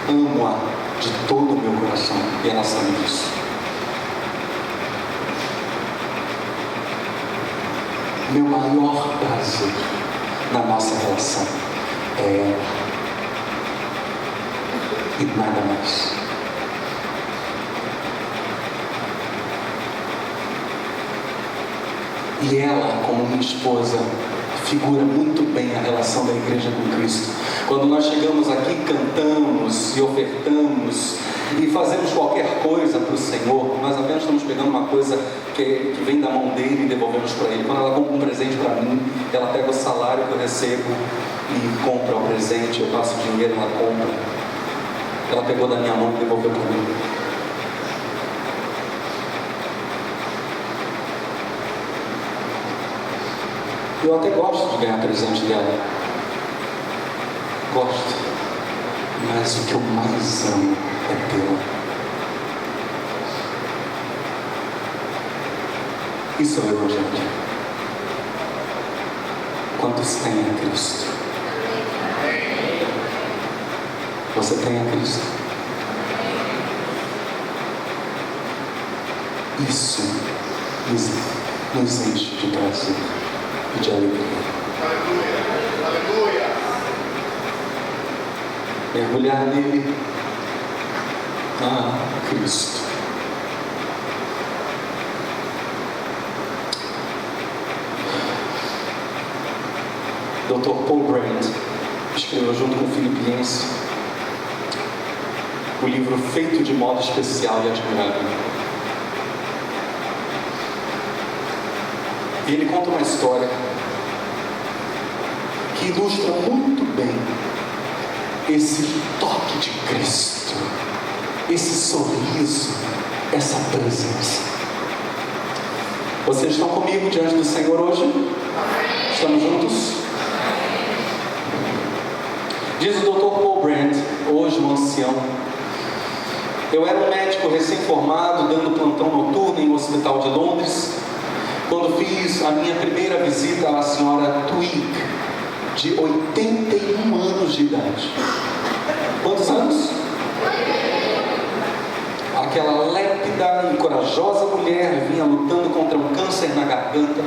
Amo-a de todo o meu coração e ela sabe disso. Meu maior prazer na nossa relação é ela e nada mais. E ela, como minha esposa, figura muito bem a relação da igreja com Cristo. Quando nós chegamos aqui, cantamos e ofertamos e fazemos qualquer coisa para o Senhor, nós apenas estamos pegando uma coisa que vem da mão dele e devolvemos para ele. Quando ela compra um presente para mim, ela pega o salário que eu recebo e compra o presente, eu passo o dinheiro, ela compra. Ela pegou da minha mão e devolveu para mim. Eu até gosto de ganhar presente dela. Gosto. Mas o que eu mais amo é tê-la. Isso é o Evangelho. Quantos têm a Cristo? Você tem a Cristo? Isso nos enche de prazer e de alegria. Aleluia, aleluia. Mergulhar nele. Cristo. Dr. Paul Brand escreveu junto com Filipenses o livro Feito de Modo Especial e Admirável. E ele conta uma história que ilustra muito bem esse toque de Cristo, esse sorriso, essa presença. Vocês estão comigo diante do Senhor hoje? Estamos juntos? Diz o Dr. Paul Brand, hoje um ancião: eu era um médico recém-formado, dando plantão noturno em um hospital de Londres, quando fiz a minha primeira visita à senhora Twig, de 81 anos de idade. Quantos anos? Aquela lépida e corajosa mulher vinha lutando contra um câncer na garganta,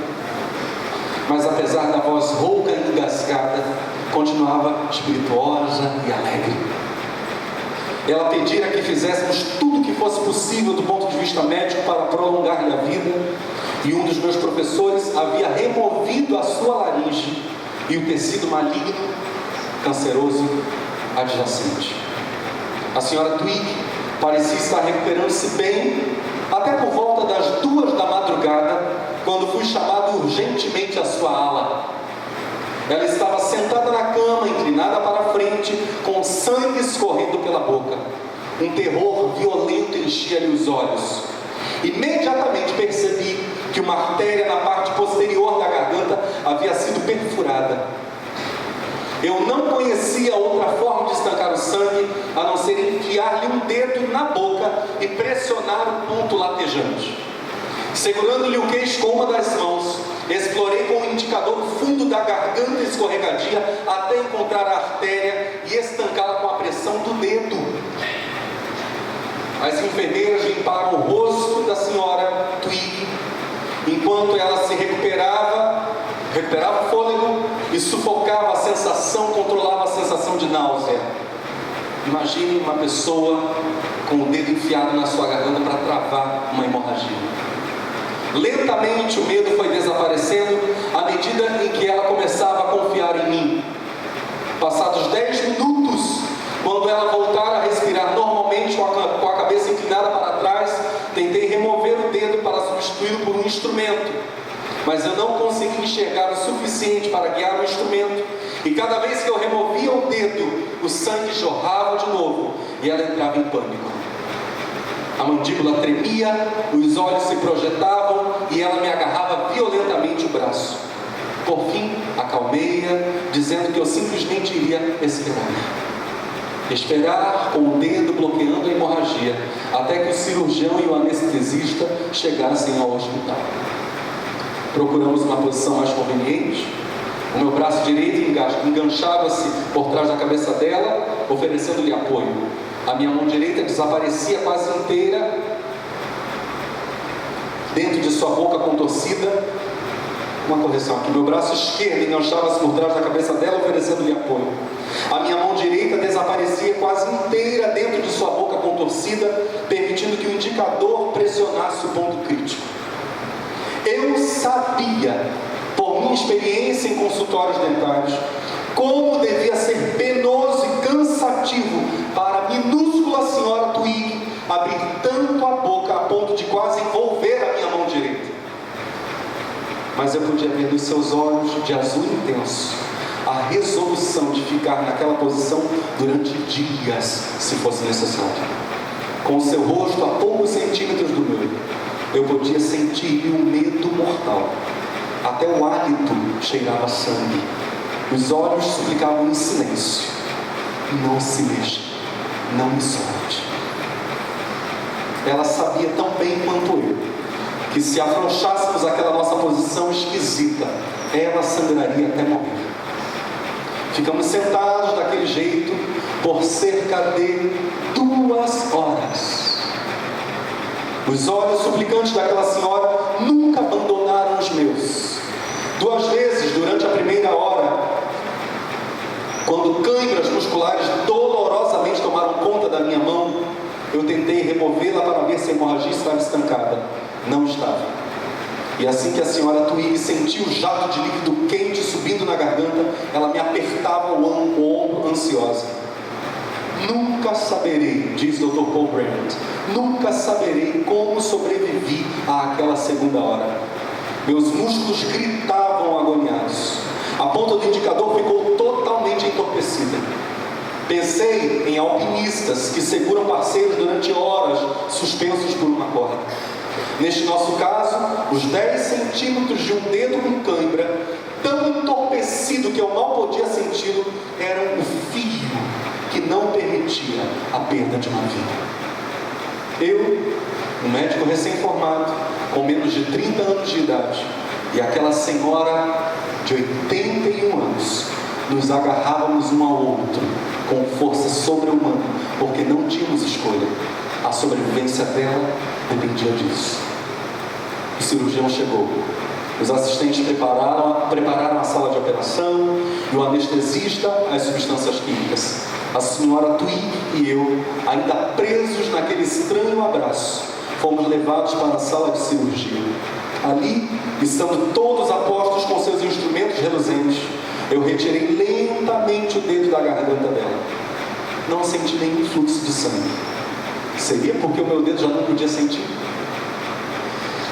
mas apesar da voz rouca e engasgada, continuava espirituosa e alegre. Ela pedira que fizéssemos tudo o que fosse possível do ponto de vista médico para prolongar-lhe a vida, e um dos meus professores havia removido a sua laringe e o tecido maligno, canceroso, adjacente. A senhora Twig parecia estar recuperando-se bem, até por volta das 2 da madrugada, quando fui chamado urgentemente à sua ala. Ela estava sentada na cama, inclinada para a frente, com sangue escorrendo pela boca. Um terror violento enchia-lhe os olhos. Imediatamente percebi que uma artéria na parte posterior da garganta havia sido perfurada. Eu não conhecia outra forma de estancar o sangue, a não ser enfiar-lhe um dedo na boca e pressionar o ponto latejante. Segurando-lhe o queixo com uma das mãos, explorei com o indicador o fundo da garganta escorregadia até encontrar a artéria e estancá-la com a pressão do dedo. As enfermeiras limparam o rosto da senhora Twig, enquanto ela se recuperava o fôlego e sufocava a sensação, controlava a sensação de náusea. Imagine uma pessoa com o dedo enfiado na sua garganta para travar uma hemorragia. Lentamente o medo foi desaparecendo à medida em que ela começava a confiar em mim. Passados 10 minutos, quando ela voltara a respirar normalmente com a cabeça inclinada para trás, tentei remover o dedo para substituí-lo por um instrumento, mas eu não consegui enxergar o suficiente para guiar o instrumento, e cada vez que eu removia o dedo, o sangue jorrava de novo e ela entrava em pânico. A mandíbula tremia, os olhos se projetavam e ela me agarrava violentamente o braço. Por fim, acalmei-a, dizendo que eu simplesmente iria esperar com o dedo bloqueando a hemorragia, até que o cirurgião e o anestesista chegassem ao hospital. Procuramos uma posição mais conveniente. O meu braço direito enganchava-se por trás da cabeça dela, oferecendo-lhe apoio. A minha mão direita desaparecia quase inteira dentro de sua boca contorcida. Uma correção aqui. Meu braço esquerdo enganchava-se por trás da cabeça dela, oferecendo-lhe apoio. A minha mão direita desaparecia quase inteira dentro de sua boca contorcida, permitindo que o indicador pressionasse o ponto crítico. Eu sabia, por minha experiência em consultórios dentários, como devia ser penoso e cansativo para a minúscula senhora Twig abrir tanto a boca a ponto de quase envolver a minha mão direita. Mas eu podia ver nos seus olhos de azul intenso a resolução de ficar naquela posição durante dias, se fosse necessário. Com o seu rosto a poucos centímetros do meu, eu podia sentir um medo mortal. Até o hálito cheirava sangue. Os olhos suplicavam em silêncio: não se mexa, não me solte. Ela sabia tão bem quanto eu que se afrouxássemos aquela nossa posição esquisita, ela sangraria até morrer. Ficamos sentados daquele jeito por cerca de 2 horas. Os olhos suplicantes daquela senhora nunca abandonaram os meus. 2 vezes durante a primeira hora, quando câimbras musculares dolorosamente tomaram conta da minha mão, eu tentei removê-la para ver se a hemorragia estava estancada. Não estava. E assim que a senhora Twig sentiu o jato de líquido quente subindo na garganta, ela me apertava o ombro ansiosa. Nunca saberei, diz Dr. Paul Brandt, nunca saberei como sobrevivi àquela segunda hora. Meus músculos gritavam agoniados. A ponta do indicador ficou totalmente entorpecida. Pensei em alpinistas que seguram parceiros durante horas suspensos por uma corda. Neste nosso caso, os 10 centímetros de um dedo com cãibra, tão entorpecido que eu mal podia senti-lo, eram o fio que não permitia a perda de uma vida. Eu, um médico recém-formado, com menos de 30 anos de idade, e aquela senhora de 81 anos, nos agarrávamos um ao outro com força sobre-humana, porque não tínhamos escolha. A sobrevivência dela dependia disso. O cirurgião chegou. Os assistentes prepararam a sala de operação e o anestesista as substâncias químicas. A senhora Twig e eu, ainda presos naquele estranho abraço, fomos levados para a sala de cirurgia. Ali, estando todos apostos com seus instrumentos reluzentes, eu retirei lentamente o dedo da garganta dela. Não senti nenhum fluxo de sangue. Seria porque o meu dedo já não podia sentir?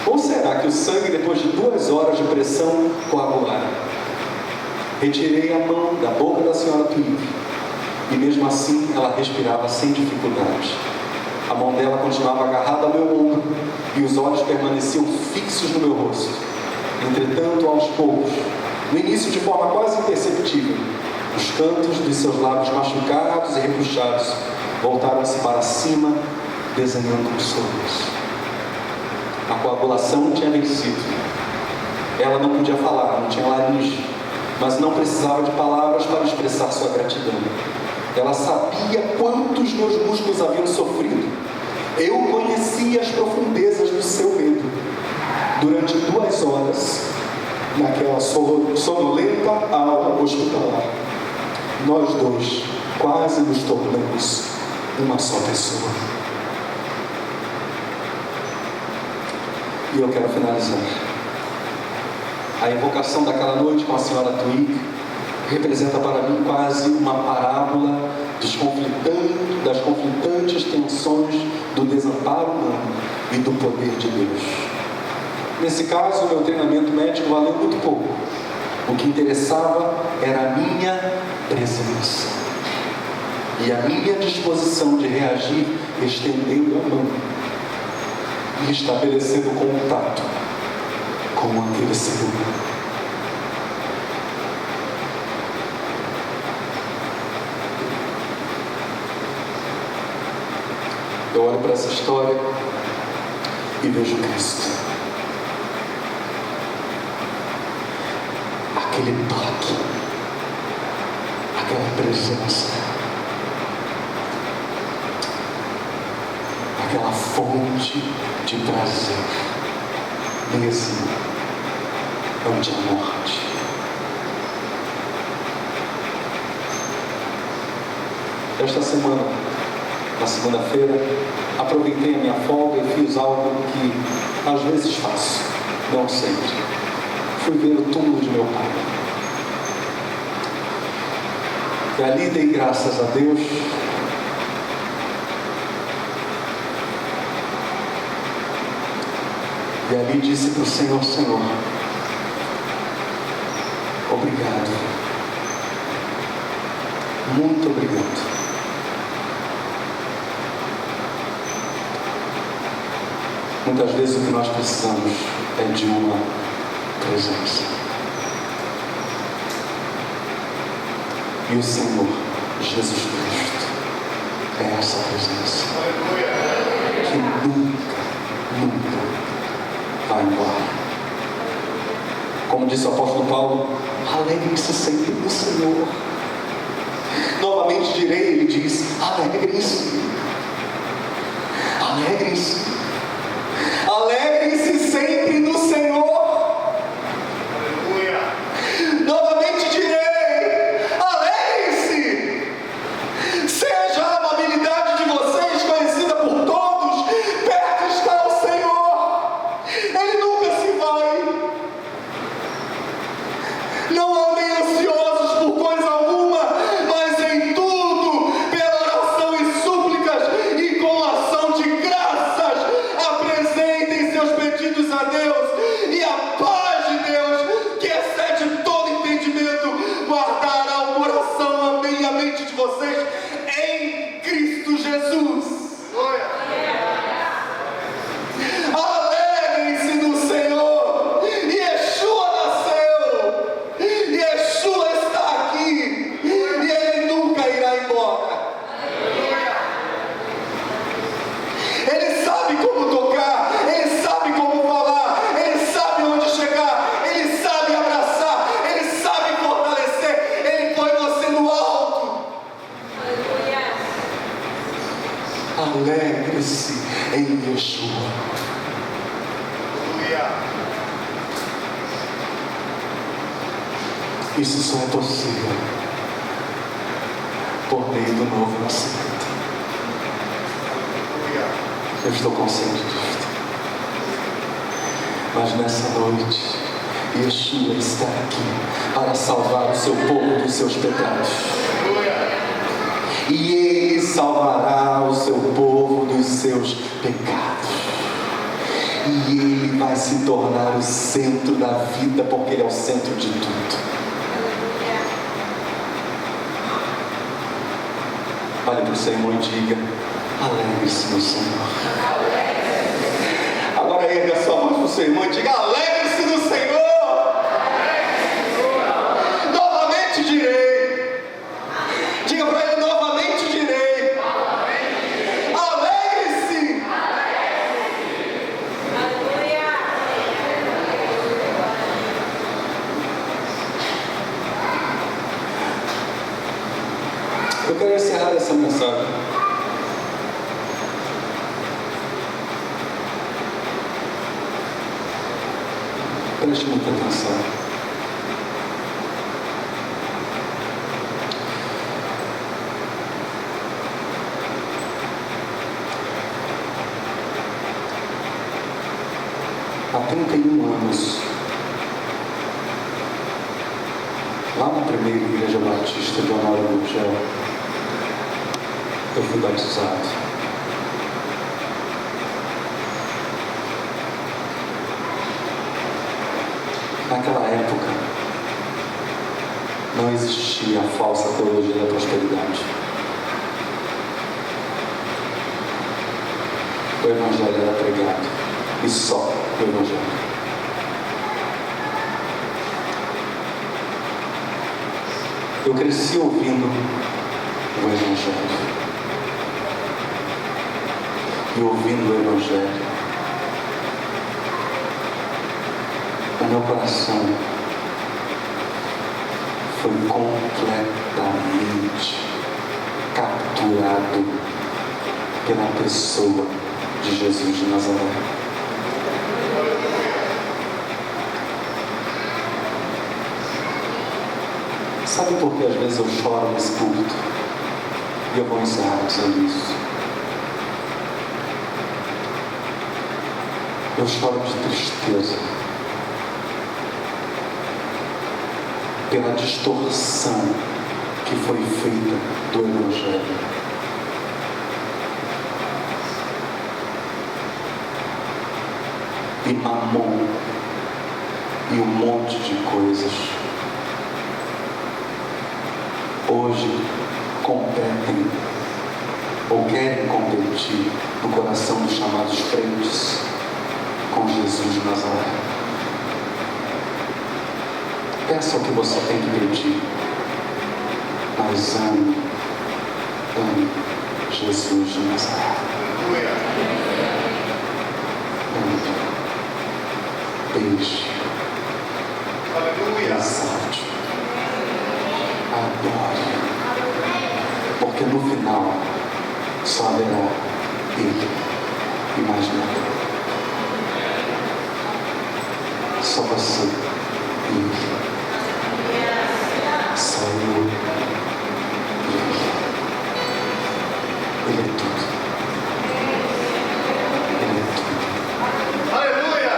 Ou será que o sangue, depois de 2 horas de pressão, coagulara? Retirei a mão da boca da senhora Twig, e mesmo assim ela respirava sem dificuldade. A mão dela continuava agarrada ao meu ombro, e os olhos permaneciam fixos no meu rosto. Entretanto, aos poucos, no início de forma quase imperceptível, os cantos dos seus lábios machucados e repuxados voltaram-se para cima, desenhando um sorriso. A coagulação tinha vencido. Ela não podia falar, não tinha laringe, mas não precisava de palavras para expressar sua gratidão. Ela sabia quantos meus músculos haviam sofrido. Eu conhecia as profundezas do seu medo. Durante 2 horas, naquela sonolenta aula hospitalar, nós dois quase nos tornamos uma só pessoa. E eu quero finalizar. A evocação daquela noite com a senhora Twig representa para mim quase uma parábola das conflitantes tensões do desamparo humano e do poder de Deus. Nesse caso, o meu treinamento médico valeu muito pouco. O que interessava era a minha presença e a minha disposição de reagir estendendo a mão e estabelecendo contato com aquele ser humano. Eu olho para essa história e vejo Cristo. aquele toque, aquela presença, aquela fonte de prazer, mesmo ante a morte. Esta semana, na segunda-feira, aproveitei a minha folga e fiz algo que às vezes faço, não sempre. Fui ver o túmulo de meu pai. E ali dei graças a Deus. E ali disse para o Senhor: Senhor, obrigado. Muito obrigado. Muitas vezes o que nós precisamos é de uma presença. E o Senhor Jesus Cristo é essa presença que nunca vai embora. Como disse o apóstolo Paulo, alegrem-se sempre no Senhor. Novamente direi, ele diz, alegrem-se. Alegrem-se. Alegrem-se sempre no Senhor. Aleluia. Novamente direi, alegrem-se. Seja a amabilidade de vocês conhecida por todos, perto está o Senhor. Ele nunca se vai. Não andem ansiosos por coisa alguma, mas em tudo, pela oração e súplicas e com ação de graças, apresentem seus pedidos a Deus, e a paz de Deus, que excede todo entendimento, guardará o coração e a mente de vocês em Cristo Jesus. Alegrem-se no Senhor. Yeshua nasceu, Yeshua está aqui, e Ele nunca irá embora. Ele sabe como tocar, Ele sabe como falar, Ele sabe onde chegar, Ele sabe abraçar, Ele sabe fortalecer, Ele põe você no alto. Alegre-se em Yeshua. Isso só é possível por meio do novo nascimento. Eu estou consciente disto. Mas nessa noite, Yeshua está aqui para salvar o seu povo dos seus pecados. E Ele salvará o seu povo dos seus pecados. E Ele vai se tornar o centro da vida, porque Ele é o centro de tudo. Olhe para o Senhor e diga, alegre-se no Senhor. Agora erga a sua voz para o seu irmão e diga, alegre-se no Senhor. Novamente direi. Diga para ele, novamente direi. Alegre-se. Eu quero encerrar essa mensagem preste muita atenção. Há 31 anos, lá na primeira igreja batista de Honório Gurgel, eu fui batizado. Naquela época, não existia a falsa teologia da prosperidade. O Evangelho era pregado, e só o Evangelho. Eu cresci ouvindo o Evangelho. E ouvindo o Evangelho, o meu coração foi completamente capturado pela pessoa de Jesus de Nazaré. Sabe por que às vezes eu choro nesse púlpito? E eu vou encerrar dizendo isso. Eu choro de tristeza pela distorção que foi feita do Evangelho. E mamon e um monte de coisas hoje competem ou querem competir no coração dos chamados crentes com Jesus de Nazaré. Peça o que você tem que pedir, mas ame Jesus de Nazaré. Beije, exalte, adore, porque no final só haverá Ele e mais nada. Só você e Ele. Só eu e Ele. Ele é tudo. Ele é tudo. Aleluia!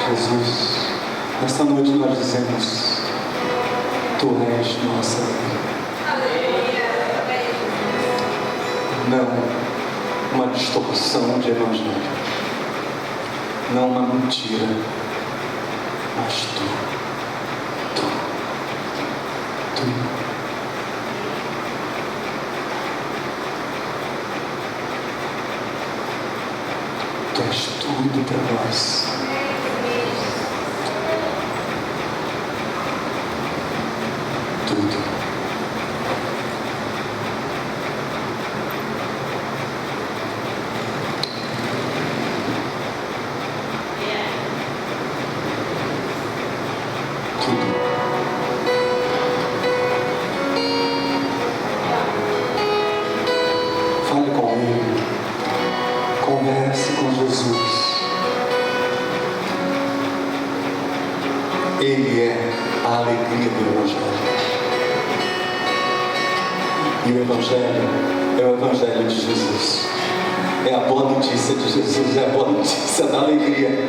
Jesus, nesta noite nós dizemos: Tu és nossa vida. Não uma distorção de evangelho, não uma mentira, mas Tu. Tu és tudo para nós. Tudo. Tudo. Fale com Ele. Converse com Jesus. Ele é a alegria do Evangelho. E o Evangelho é o Evangelho de Jesus. É a boa notícia de Jesus, é a boa notícia da alegria.